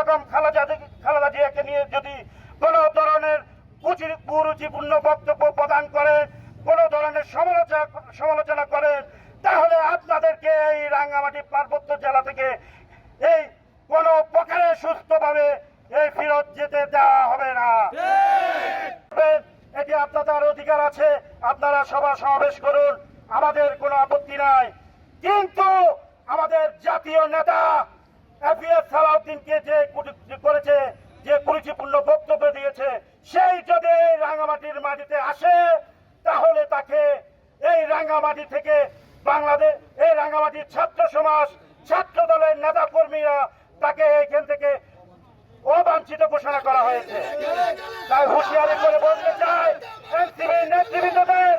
বেগম খালেদা জিয়াকে নিয়ে যদি কোনো ধরনের কুরুচিপূর্ণ বক্তব্য প্রদান করে, কোনো ধরনের সমালোচনা করেন, তাহলে আপনাদেরকে এই রাঙ্গামাটি পার্বত্য জেলা থেকে এই কোনো প্রকারে সুস্থভাবে এই ফেরত যেতে দেওয়া হবে না। এটি আপনাদের অধিকার আছে, আপনারা সভা সমাবেশ করুন, আমাদের কোনো আপত্তি নাই। কিন্তু আমাদের জাতীয় নেতা এপিএস সালাউদ্দিনকে যে করেছে, যে কুরুচিপূর্ণ বক্তব্য দিয়েছে, সেই যদি রাঙ্গামাটির মাটিতে আসে, তাহলে তাকে এই রাঙ্গামাটি থেকে বাংলাদেশ, এই রাঙ্গামাটির ছাত্র সমাজ, ছাত্র দলের নেতা কর্মীরা তাকে এখান থেকে অবাঞ্ছিত ঘোষণা করা হয়েছে। তাই হুঁশিয়ারি করে বলতে চাই, এনসিপির নেতৃবৃন্দদের,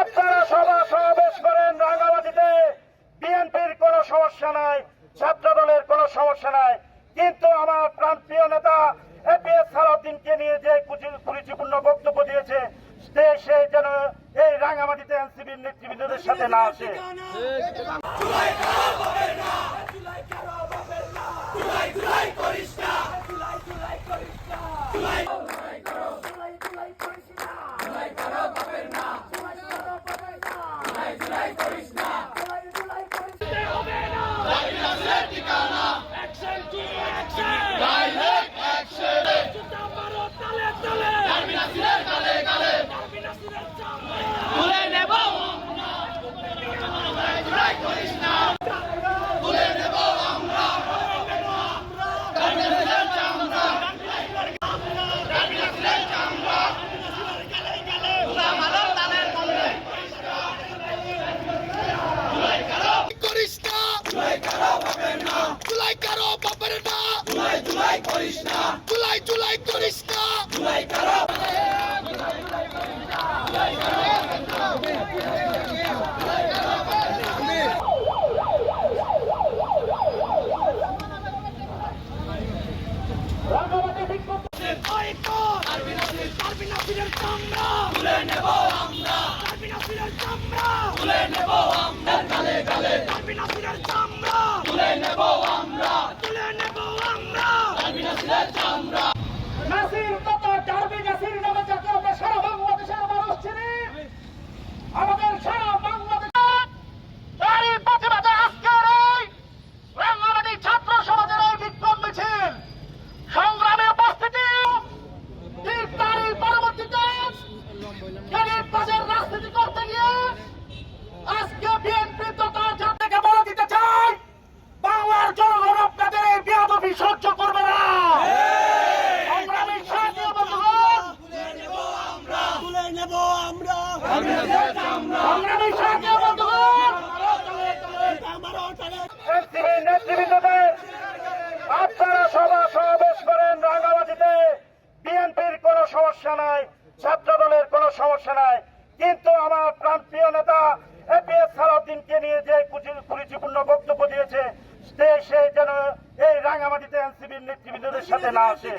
আপনারা সভা সমাবেশ করেন রাঙ্গামাটিতে, বিএনপির কোনো সমস্যা নাই, ছাত্র দলের কোনো সমস্যা নাই। কিন্তু আমার প্রান্তীয় নেতা এপিএস সালাউদ্দিনকে নিয়ে যে কুরুচিপূর্ণ বক্তব্য দিয়েছে, সে যেন এই রাঙ্গামাটিতে এনসিপির নেতৃবৃন্দদের সাথে না আসে। আপনারা সভা সমাবেশ করেন রাঙ্গামাটিতে, বিএনপির কোনো সমস্যা নাই, ছাত্র দলের কোনো সমস্যা নাই। কিন্তু আমার প্রান্তীয় নেতা এপিএস সালাউদ্দিনকে নিয়ে যে কুরুচিপূর্ণ বক্তব্য দিয়েছে, সে যেন এই রাঙ্গামাটিতে এনসিপির নেতৃবৃন্দদের সাথে না আসে।